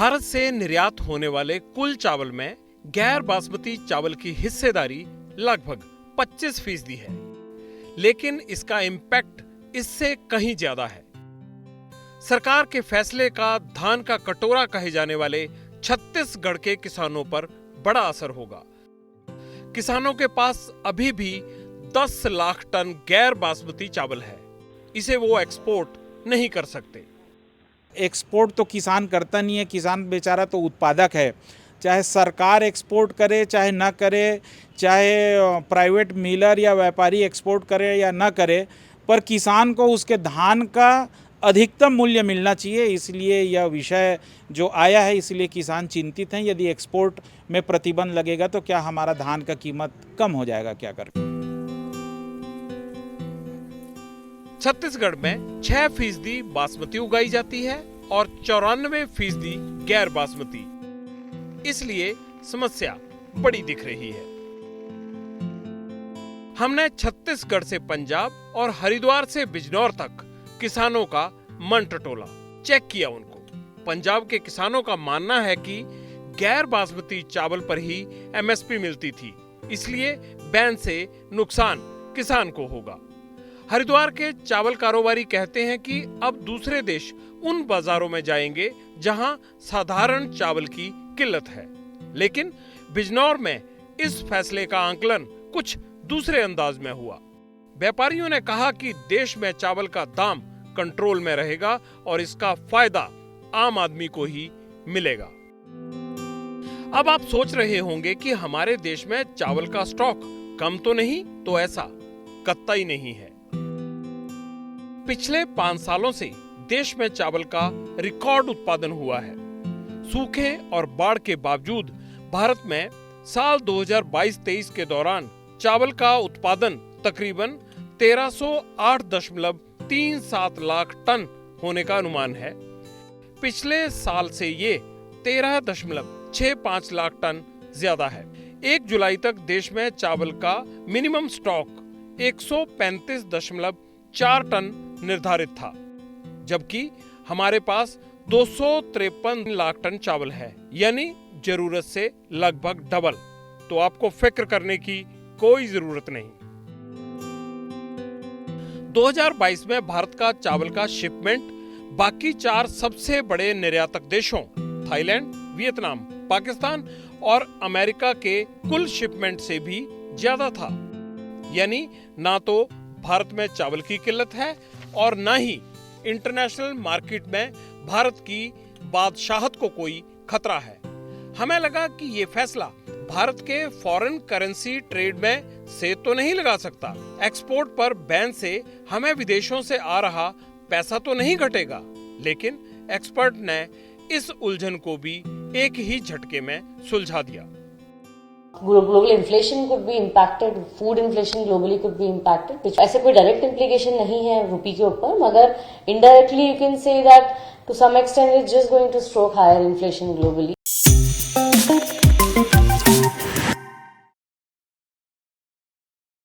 भारत से निर्यात होने वाले कुल चावल में गैर बासमती चावल की हिस्सेदारी लगभग 25% है, लेकिन इसका इम्पैक्ट इससे कहीं ज्यादा है। सरकार के फैसले का धान का कटोरा कहे जाने वाले छत्तीसगढ़ के किसानों पर बड़ा असर होगा। किसानों के पास अभी भी 10 लाख टन गैर बासमती चावल है, इसे वो एक्सपोर्ट नहीं कर सकते। एक्सपोर्ट तो किसान करता नहीं है, किसान बेचारा तो उत्पादक है। चाहे सरकार एक्सपोर्ट करे चाहे ना करे, चाहे प्राइवेट मिलर या व्यापारी एक्सपोर्ट करे या ना करे, पर किसान को उसके धान का अधिकतम मूल्य मिलना चाहिए। इसलिए यह विषय जो आया है, इसलिए किसान चिंतित हैं। यदि एक्सपोर्ट में प्रतिबंध लगेगा तो क्या हमारा धान का कीमत कम हो जाएगा क्या करके। छत्तीसगढ़ में 6% बासमती उगाई जाती है और 94% गैर बासमती, इसलिए समस्या बड़ी दिख रही है। हमने छत्तीसगढ़ से पंजाब और हरिद्वार से बिजनौर तक किसानों का मन टटोला, चेक किया उनको। पंजाब के किसानों का मानना है कि गैर बासमती चावल पर ही एमएसपी मिलती थी, इसलिए बैन से नुकसान किसान को होगा। हरिद्वार के चावल कारोबारी कहते हैं कि अब दूसरे देश उन बाजारों में जाएंगे जहां साधारण चावल की किल्लत है। लेकिन बिजनौर में इस फैसले का आंकलन कुछ दूसरे अंदाज में हुआ। व्यापारियों ने कहा कि देश में चावल का दाम कंट्रोल में रहेगा और इसका फायदा आम आदमी को ही मिलेगा। अब आप सोच रहे होंगे कि हमारे देश में चावल का स्टॉक कम तो नहीं, तो ऐसा कतई नहीं है। पिछले 5 सालों से देश में चावल का रिकॉर्ड उत्पादन हुआ है। सूखे और बाढ़ के बावजूद भारत में साल 2022-23 के दौरान चावल का उत्पादन तकरीबन 1308.37 लाख टन होने का अनुमान है। पिछले साल से ये 13.65 लाख टन ज्यादा है। 1 जुलाई तक देश में चावल का मिनिमम स्टॉक 135.4 टन निर्धारित था, जबकि हमारे पास 253 लाख टन चावल है, यानी जरूरत से लगभग डबल। तो आपको फिक्र करने की कोई जरूरत नहीं। 2022 में भारत का चावल का शिपमेंट बाकी 4 सबसे बड़े निर्यातक देशों थाईलैंड, वियतनाम, पाकिस्तान और अमेरिका के कुल शिपमेंट से भी ज्यादा था। यानी ना तो भारत में चावल की किल्लत है और ना ही इंटरनेशनल मार्केट में भारत की बादशाहत को कोई खतरा है। हमें लगा कि ये फैसला भारत के फॉरेन करेंसी ट्रेड में से तो नहीं लगा सकता। एक्सपोर्ट पर बैन से हमें विदेशों से आ रहा पैसा तो नहीं घटेगा, लेकिन एक्सपर्ट ने इस उलझन को भी एक ही झटके में सुलझा दिया। Global inflation could be impacted, food inflation globally could be impacted. ऐसे कोई डायरेक्ट implication नहीं है रुपये के ऊपर, मगर indirectly you can say that to some extent it's just going to stroke higher inflation globally.